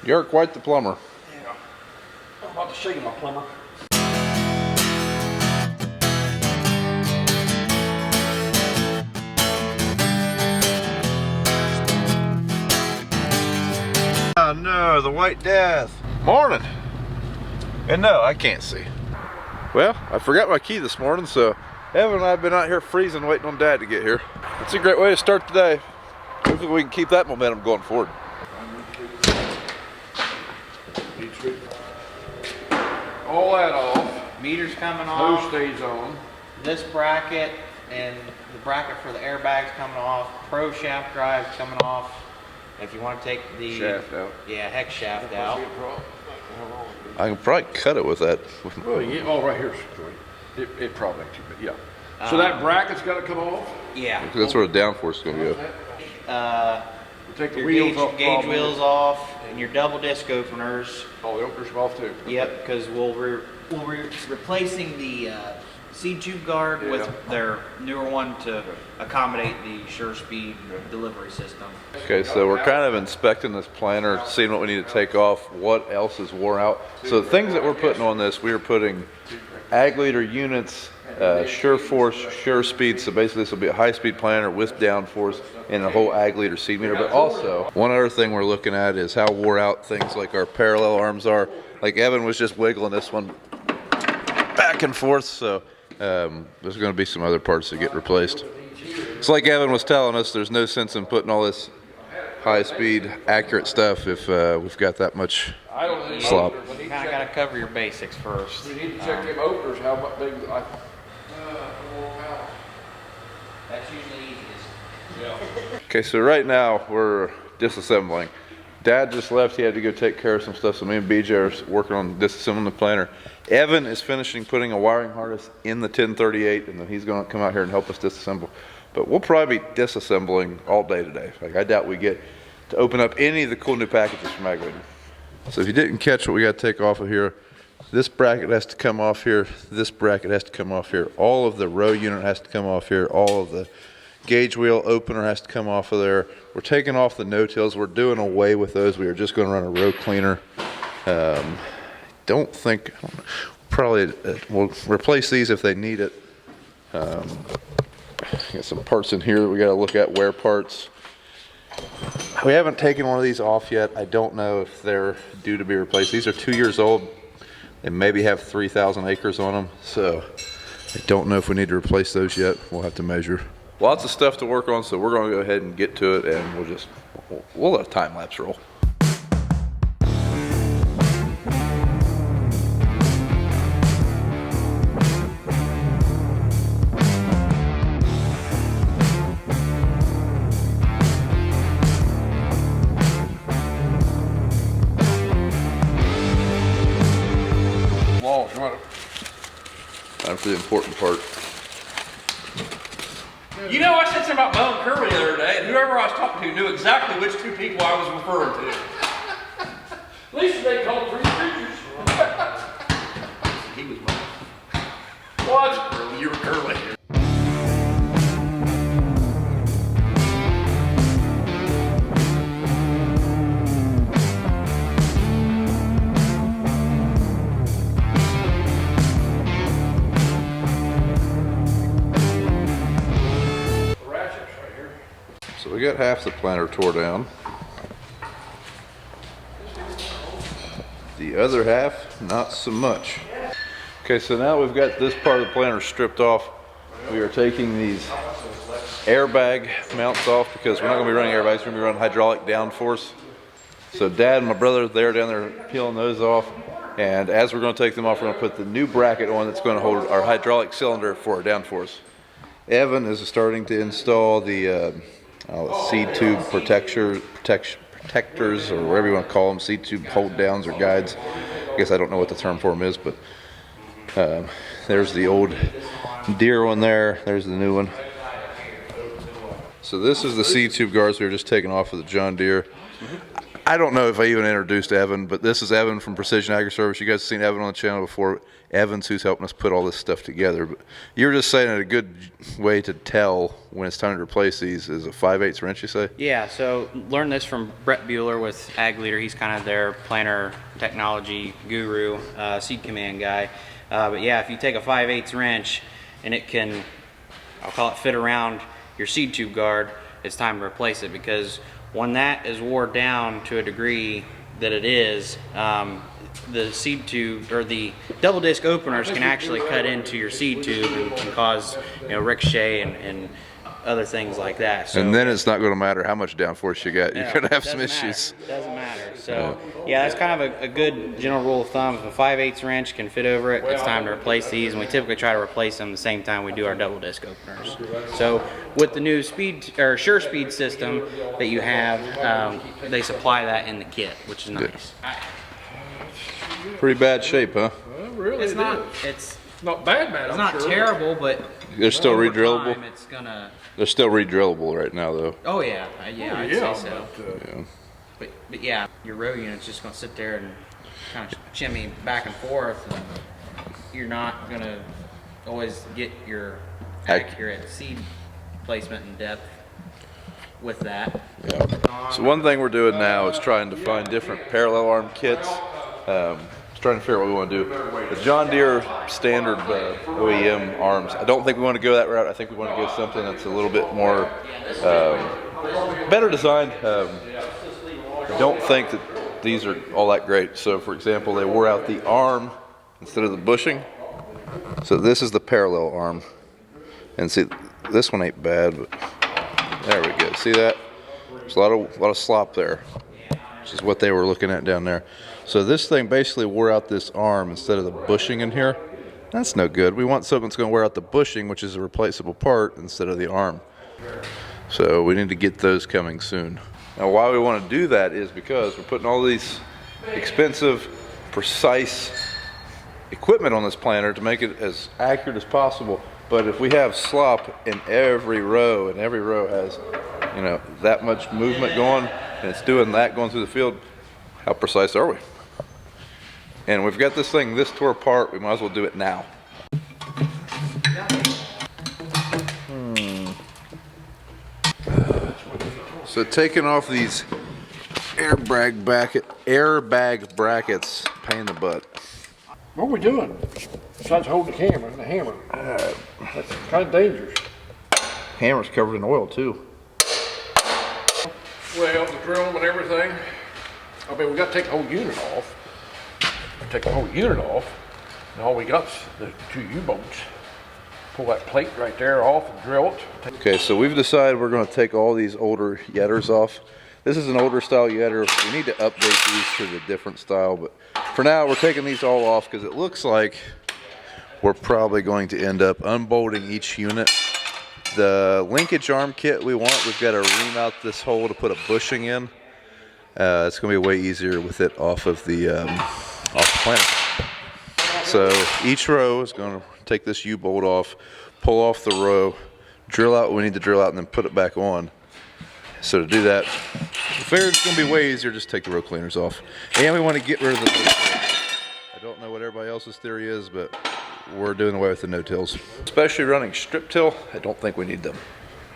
You're quite the plumber. Yeah. I'm about to show you my plumber. Oh no, the White Death. Morning. And no, I can't see. Well, I forgot my key this morning, so Evan and I have been out here freezing waiting on Dad to get here. It's a great way to start the day. Hopefully we can keep that momentum going forward. All that off. Meter's coming off. Hose stays on. This bracket and the bracket for the airbags coming off. Pro shaft drive's coming off. If you want to take the Shaft out. Yeah, hex shaft out. I can probably cut it with that. Well, yeah, oh, right here's it probably ain't too bad. Yeah. So that bracket's got to come off. Yeah. That's where the downforce is going to go. Take the Your wheels off. gauge wheels off, and your double disc openers. Oh, the openers are off too. Yep, because we're replacing the seed tube guard with their newer one to accommodate the sure speed delivery system. Okay, so we're kind of inspecting this planter, seeing what we need to take off, what else is wore out. So the things that we're putting on this, we are putting ag leader units, sure force, sure speed. So basically this will be a high speed planter with downforce and a whole ag leader seed meter. But also, one other thing we're looking at is how wore out things like our parallel arms are. Like Evan was just wiggling this one back and forth, so there's going to be some other parts that get replaced. It's like Evan was telling us, there's no sense in putting all this high-speed, accurate stuff if we've got that much slop. You kind of got to cover your basics first. We need to check them openers, how much big. That's usually easiest. Yeah. Okay, so right now we're disassembling. Dad just left, he had to go take care of some stuff, so me and BJ are working on disassembling the planter. Evan is finishing putting a wiring harness in the 1038, and then he's going to come out here and help us disassemble. But we'll probably be disassembling all day today. Like, I doubt we get to open up any of the cool new packages from Ag Leader. So if you didn't catch what we got to take off of here, this bracket has to come off here, this bracket has to come off here, all of the row unit has to come off here, all of the gauge wheel opener has to come off of there. We're taking off the no-tills. We're doing away with those. We are just going to run a row cleaner. Probably we'll replace these if they need it. Got some parts in here that we got to look at, wear parts. We haven't taken one of these off yet. I don't know if they're due to be replaced. These are 2 years old. They maybe have 3,000 acres on them, so I don't know if we need to replace those yet. We'll have to measure. Lots of stuff to work on, so we're going to go ahead and get to it, and we'll let a time lapse roll. Time for the important part. You know, I said something about Bo and Curly the other day, and whoever I was talking to knew exactly which two people I was referring to. At least they called three creatures. He was mine. What? You were Curly. So we got half the planter tore down. The other half, not so much. Okay, so now we've got this part of the planter stripped off. We are taking these airbag mounts off because we're not going to be running airbags, we're going to be running hydraulic downforce. So Dad and my brother, they're down there peeling those off. And as we're going to take them off, we're going to put the new bracket on that's going to hold our hydraulic cylinder for our downforce. Evan is starting to install the seed tube protectors, or whatever you want to call them, seed tube hold downs or guides. I guess I don't know what the term for them is, but there's the old Deere one there. There's the new one. So this is the seed tube guards we were just taking off of the John Deere. I don't know if I even introduced Evan, but this is Evan from Precision Agri Service. You guys have seen Evan on the channel before. Evan's who's helping us put all this stuff together. But you were just saying that a good way to tell when it's time to replace these is a 5/8 wrench, you say? Yeah, so learned this from Brett Bueller with Ag Leader. He's kind of their planter technology guru, seed command guy. But yeah, if you take a 5/8 wrench and it can, I'll call it, fit around your seed tube guard, it's time to replace it, because when that is wore down to a degree that it is, the seed tube or the double disc openers can actually cut into your seed tube and can cause, you know, ricochet and other things like that. So, and then it's not going to matter how much downforce you got. You're going to have some issues. Doesn't matter. So yeah, that's kind of a good general rule of thumb. If a 5/8 wrench can fit over it, it's time to replace these, and we typically try to replace them the same time we do our double disc openers. So with the new speed or Sure Speed system that you have, they supply that in the kit, which is nice. Pretty bad shape, huh? Well, really, It's not. It's not bad. It's I'm not sure. terrible, but They're still over redrillable. time, it's gonna. They're still redrillable right now, though. Oh yeah, I'd Yeah, say so. Yeah. But yeah, your row unit's just gonna sit there and kind of shimmy back and forth, and you're not gonna always get your accurate seed placement and depth with that. Yeah. So one thing we're doing now is trying to find different parallel arm kits. Trying to figure out what we want to do. The John Deere standard OEM arms, I don't think we want to go that route. I think we want to go something that's a little bit more better designed. I don't think that these are all that great. So for example, they wore out the arm instead of the bushing. So this is the parallel arm. And see, this one ain't bad, but there we go. See that? There's a lot of slop there, which is what they were looking at down there. So this thing basically wore out this arm instead of the bushing in here. That's no good. We want something that's going to wear out the bushing, which is a replaceable part, instead of the arm. So we need to get those coming soon. Now why we want to do that is because we're putting all these expensive, precise equipment on this planter to make it as accurate as possible. But if we have slop in every row, and every row has, you know, that much movement going, and it's doing that going through the field, how precise are we? And we've got this thing this tore apart, we might as well do it now. So taking off these airbag brackets, pain in the butt. What are we doing? Besides holding the camera and the hammer. That's kind of dangerous. Hammer's covered in oil too. Well, the drill and everything. I mean, we got to take the whole unit off. Take the whole unit off, and all we got's the 2 U-bolts. Pull that plate right there off and drill it. Okay, so we've decided we're going to take all these older yetters off. This is an older style yetter. We need to update these to the different style, but for now we're taking these all off because it looks like we're probably going to end up unbolting each unit. The linkage arm kit we want, we've got to ream out this hole to put a bushing in. It's going to be way easier with it off the planter. So each row is going to take this U-bolt off, pull off the row, drill out what we need to drill out, and then put it back on. So to do that, I figured it's going to be way easier just take the row cleaners off. And we want to get rid of the no-tills. I don't know what everybody else's theory is, but we're doing away with the no-tills. Especially running strip till, I don't think we need them.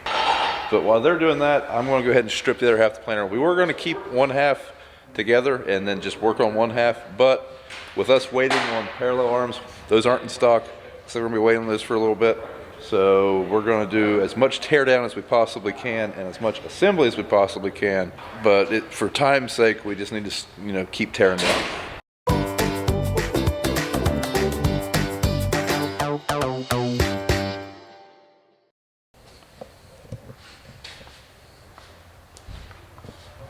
But while they're doing that, I'm going to go ahead and strip the other half of the planter. We were going to keep one half together and then just work on one half, but with us waiting on parallel arms, those aren't in stock, so we're going to be waiting on those for a little bit. So we're going to do as much tear down as we possibly can and as much assembly as we possibly can, but for time's sake, we just need to, you know, keep tearing down.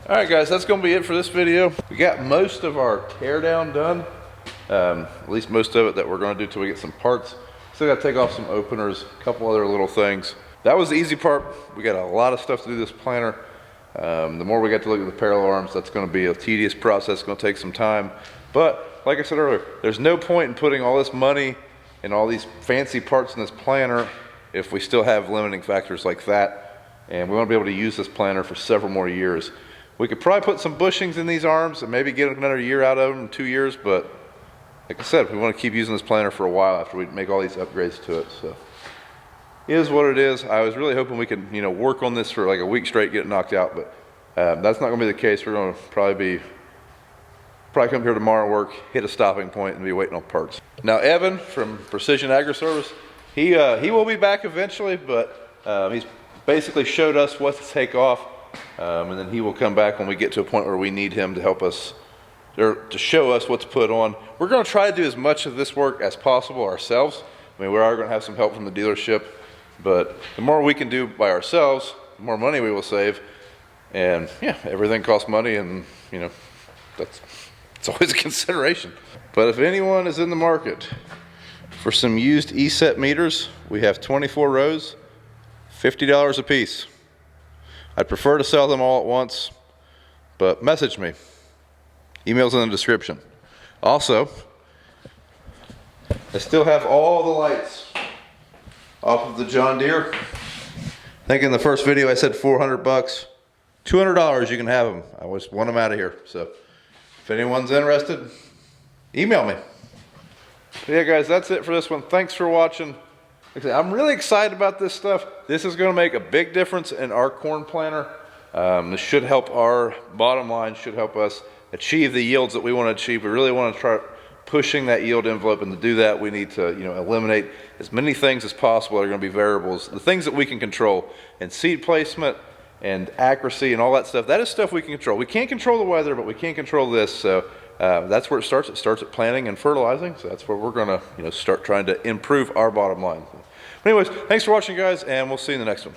Alright guys, that's going to be it for this video. We got most of our teardown done, at least most of it that we're going to do till we get some parts. Still got to take off some openers, a couple other little things. That was the easy part. We got a lot of stuff to do this planter. The more we got to look at the parallel arms, that's going to be a tedious process. It's going to take some time. But like I said earlier, there's no point in putting all this money and all these fancy parts in this planter if we still have limiting factors like that. And we want to be able to use this planter for several more years. We could probably put some bushings in these arms and maybe get another year out of them, 2 years, but like I said, we want to keep using this planter for a while after we make all these upgrades to it. So it is what it is. I was really hoping we could, you know, work on this for like a week straight, get it knocked out, but that's not going to be the case. We're going to probably come here tomorrow, work, hit a stopping point, and be waiting on parts. Now Evan from Precision Agri Service, he will be back eventually, but he's basically showed us what to take off, and then he will come back when we get to a point where we need him to help us, or to show us what to put on. We're going to try to do as much of this work as possible ourselves. I mean, we are going to have some help from the dealership, but the more we can do by ourselves, the more money we will save. And yeah, everything costs money, and you know, it's always a consideration. But if anyone is in the market for some used E-set meters, we have 24 rows, $50 a piece. I'd prefer to sell them all at once, but message me. Email's in the description. Also, I still have all the lights off of the John Deere. I think in the first video I said 400 bucks. $200 you can have them. I just want them out of here. So if anyone's interested, email me. But yeah guys, that's it for this one. Thanks for watching. Like I said, I'm really excited about this stuff. This is going to make a big difference in our corn planter. This should help our bottom line, should help us achieve the yields that we want to achieve. We really want to try pushing that yield envelope, and to do that we need to, you know, eliminate as many things as possible that are going to be variables, the things that we can control, and seed placement and accuracy and all that stuff. That is stuff we can control. We can't control the weather, but we can control this. So that's where it starts. It starts at planting and fertilizing. So that's where we're going to, you know, start trying to improve our bottom line. But anyways, thanks for watching guys, and we'll see you in the next one.